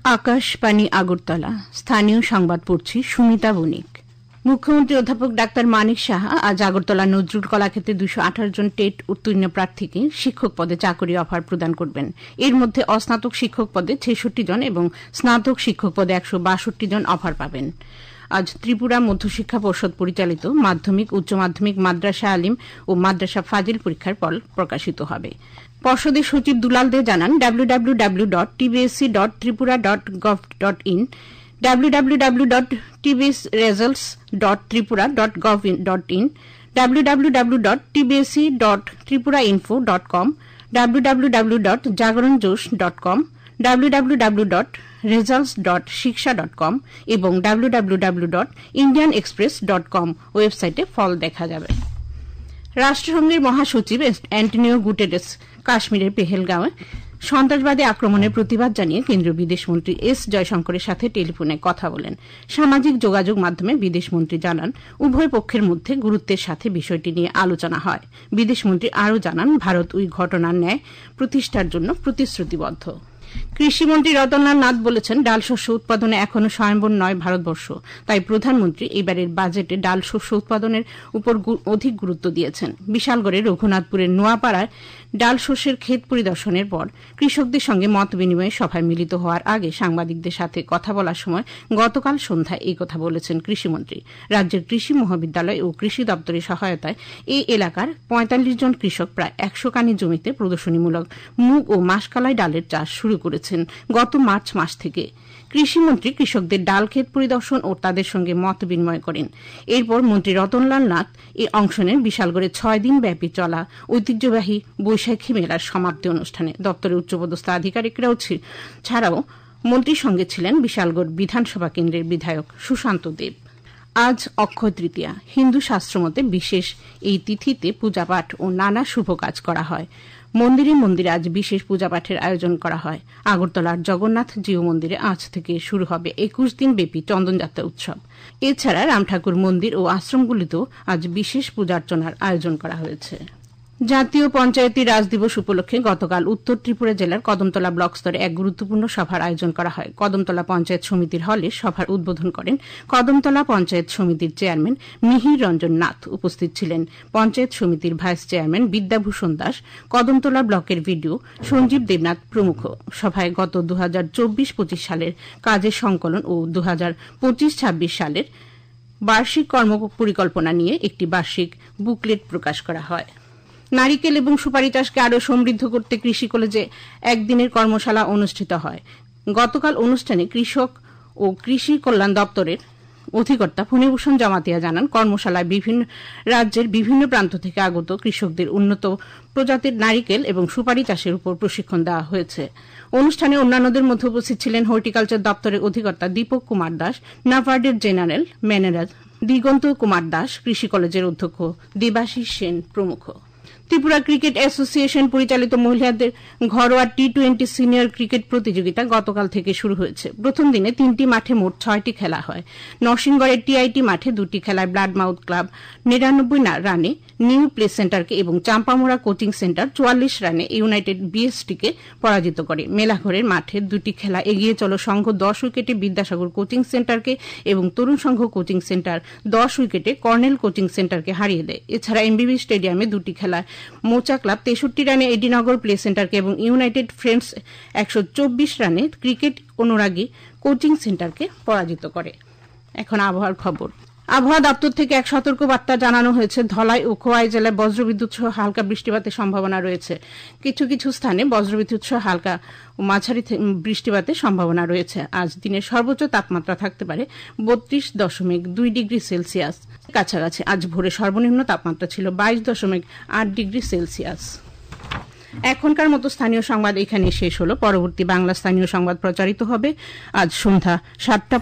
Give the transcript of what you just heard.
আকাশবাণী আগরতলা স্থানীয় সংবাদ পড়ছি সুমিতা বণিক। মুখ্যমন্ত্রী অধ্যাপক ডাক্তার মানিক সাহা আজ আগরতলা নজরুল কলাক্ষেত্রে 218 জন টেট উত্তীর্ণ প্রার্থীকে শিক্ষক পদে চাকরি অফার প্রদান করবেন। এর মধ্যে অস্নাতক শিক্ষক পদে 66 জন এবং স্নাতক শিক্ষক পদে 162 জন অফার পাবেন। আজ ত্রিপুরা মধ্যশিক্ষা পর্ষদ পরিচালিত মাধ্যমিক, উচ্চ মাধ্যমিক, মাদ্রাসা আলিম ও মাদ্রাসা ফাজিল পরীক্ষার ফল প্রকাশিত হবে। পর্ষদের সচিব দুলাল দে জানান, www.tbsc.tripura.gov.in, www.tbsresults.tripura.gov.in, www.tbsc.tripurainfo.com, www.jagaronjosh.com, www.results.shiksha.com এবং www.indianexpress.com ওয়েবসাইটে ফল দেখা যাবে। রাষ্ট্রসংঘের মহাসচিব অ্যান্টনিও গুটেরেস কাশ্মীরের পেহেলগাঁওয়ে সন্ত্রাসবাদী আক্রমণের প্রতিবাদ জানিয়ে কেন্দ্রীয় বিদেশমন্ত্রী এস জয়শঙ্করের সাথে টেলিফোনে কথা বলেন। সামাজিক যোগাযোগ মাধ্যমে বিদেশমন্ত্রী জানান, উভয় পক্ষের মধ্যে গুরুত্বের সাথে বিষয়টি নিয়ে আলোচনা হয়। বিদেশমন্ত্রী আরও জানান, ভারত ওই ঘটনার ন্যায় প্রতিষ্ঠার জন্য প্রতিশ্রুতিবদ্ধ। কৃষিমন্ত্রী রতনলাল নাথ বলেছেন, ডাল শস্য উৎপাদনে এখনো স্বয়ম্বর নয় ভারতবর্ষ। তাই প্রধানমন্ত্রী এবারের বাজেটে ডাল শস্য উৎপাদনের উপর অধিক গুরুত্ব দিয়েছেন। বিশালগড়ের রঘুনাথপুরের নোয়াপাড়ায় ডাল শস্যের ক্ষেত পরিদর্শনের পর কৃষকদের সঙ্গে মত বিনিময়ে সভায় মিলিত হওয়ার আগে সাংবাদিকদের সাথে কথা বলার সময় গতকাল সন্ধ্যায় এই কথা বলেছেন কৃষিমন্ত্রী। রাজ্যের কৃষি মহাবিদ্যালয় ও কৃষি দপ্তরের সহায়তায় এই এলাকার ৪৫ জন কৃষক প্রায় ১০০ কানি জমিতে প্রদর্শনীমূলক মুগ ও মাসকলাই ডালের চাষ শুরু করেছেন গত মার্চ মাস থেকে। কৃষিমন্ত্রী কৃষকদের ডাল ক্ষেত পরিদর্শন ও তাদের সঙ্গে মত বিনিময় করেন। এরপর মন্ত্রী রতনলাল নাথ এ অংশ নেন বিশালগড়ে ৬ দিন ব্যাপী চলা ঐতিহ্যবাহী বৈশাখী মেলার সমাপ্তি অনুষ্ঠানে। দপ্তরের উচ্চপদস্থ আধিকারিকরাও ছাড়াও মন্ত্রীর সঙ্গে ছিলেন বিশালগড় বিধানসভা কেন্দ্রের বিধায়ক সুশান্ত দেব। আজ অক্ষয় তৃতীয়া। হিন্দু শাস্ত্রমতে বিশেষ এই তিথিতে পূজাপাঠ ও নানা শুভ কাজ করা হয়। মন্দিরে মন্দিরে আজ বিশেষ পূজাপাঠের আয়োজন করা হয়। আগরতলার জগন্নাথ জিউ মন্দিরে আজ থেকে শুরু হবে ২১ দিন ব্যাপী চন্দনযাত্রা উৎসব। এছাড়া রামঠাকুর মন্দির ও আশ্রমগুলিতেও আজ বিশেষ পূজার্চনার আয়োজন করা হয়েছে। জাতীয় পঞ্চায়েতি রাজ দিবস উপলক্ষে গতকাল উত্তর ত্রিপুরা জেলার কদমতলা ব্লক স্তরে এক গুরুত্বপূর্ণ সভার আয়োজন করা হয়। কদমতলা পঞ্চায়েত সমিতির হলে সভার উদ্বোধন করেন কদমতলা পঞ্চায়েত সমিতির চেয়ারম্যান মিহির রঞ্জন নাথ। উপস্থিত ছিলেন পঞ্চায়েত সমিতির ভাইস চেয়ারম্যান বিদ্যাভূষণ দাস, কদমতলা ব্লকের ভিডিও সঞ্জীব দেবনাথ প্রমুখ। সভায় গত 2024-25 সালের কাজের সংকলন ও 2025-26 সালের বার্ষিক কর্ম পরিকল্পনা নিয়ে একটি বার্ষিক বুকলেট প্রকাশ করা হয়। নারিকেল এবং সুপারি চাষকে আরও সমৃদ্ধ করতে কৃষি কলেজে একদিনের কর্মশালা অনুষ্ঠিত হয়। গতকাল অনুষ্ঠানে কৃষক ও কৃষি কল্যাণ দপ্তরের অধিকর্তা ফণীভূষণ জমাতিয়া জানান, কর্মশালায় বিভিন্ন রাজ্যের বিভিন্ন প্রান্ত থেকে আগত কৃষকদের উন্নত প্রজাতির নারিকেল এবং সুপারি চাষের উপর প্রশিক্ষণ দেওয়া হয়েছে। অনুষ্ঠানে অন্যান্যদের মধ্যে উপস্থিত ছিলেন হর্টিকালচার দপ্তরের অধিকর্তা দীপক কুমার দাস, নাবার্ডের জেনারেল ম্যানেজার দিগন্ত কুমার দাস, কৃষি কলেজের অধ্যক্ষ দেবাশিস সেন প্রমুখ। ত্রিপুরা ক্রিকেট অ্যাসোসিয়েশন পরিচালিত মহিলাদের ঘরোয়া টি-20 সিনিয়র ক্রিকেট প্রতিযোগিতা গতকাল থেকে শুরু হয়েছে। প্রথম দিনে 3টি মাঠে মোট 6টি খেলা হয়। নরসিংগড়ের টিআইটি মাঠে 2টি খেলায় ব্লাড মাউথ ক্লাব 99 রানে নিউ প্লে সেন্টারকে এবং চাম্পামোড়া কোচিং সেন্টার 44 রানে ইউনাইটেড বিএসটিকে পরাজিত করে। মেলাঘরের মাঠে 2টি খেলা এগিয়ে চলো সংঘ 10 উইকেটে বিদ্যাসাগর কোচিং সেন্টারকে এবং তরুণ সংঘ কোচিং সেন্টার 10 উইকেটে কর্নেল কোচিং সেন্টারকে হারিয়ে দেয়। এছাড়া এমবিবি স্টেডিয়ামে 2টি খেলায় মোচা ক্লাব 63 রানে এডিনগর প্লে সেন্টারকে এবং ইউনাইটেড ফ্রেন্ডস 124 রানে ক্রিকেট অনুরাগী কোচিং সেন্টারকে পরাজিত করে। এখন আবহাওয়ার খবর। আবহাওয়া দপ্তর থেকে এক সতর্ক বার্তা জানানো হয়েছে। ধলাই ও খোয়াই জেলায় বজ্রবিদ্যুৎ সহ হালকা বৃষ্টিপাতের সম্ভাবনা রয়েছে। কিছু কিছু স্থানে বজ্রবিদ্যুৎ সহ হালকা ও মাঝারি বৃষ্টিপাতের সম্ভাবনা রয়েছে। আজ দিনের সর্বোচ্চ তাপমাত্রা থাকতে পারে 32.2 ডিগ্রি সেলসিয়াস কাছাকাছি। আজ ভোরে সর্বনিম্ন তাপমাত্রা ছিল 22.8 ডিগ্রি সেলসিয়াস। এখনকার মতো স্থানীয় সংবাদ এখানে শেষ হলো। পরবর্তী বাংলা স্থানীয় সংবাদ প্রচারিত হবে আজ সন্ধ্যা 7টা।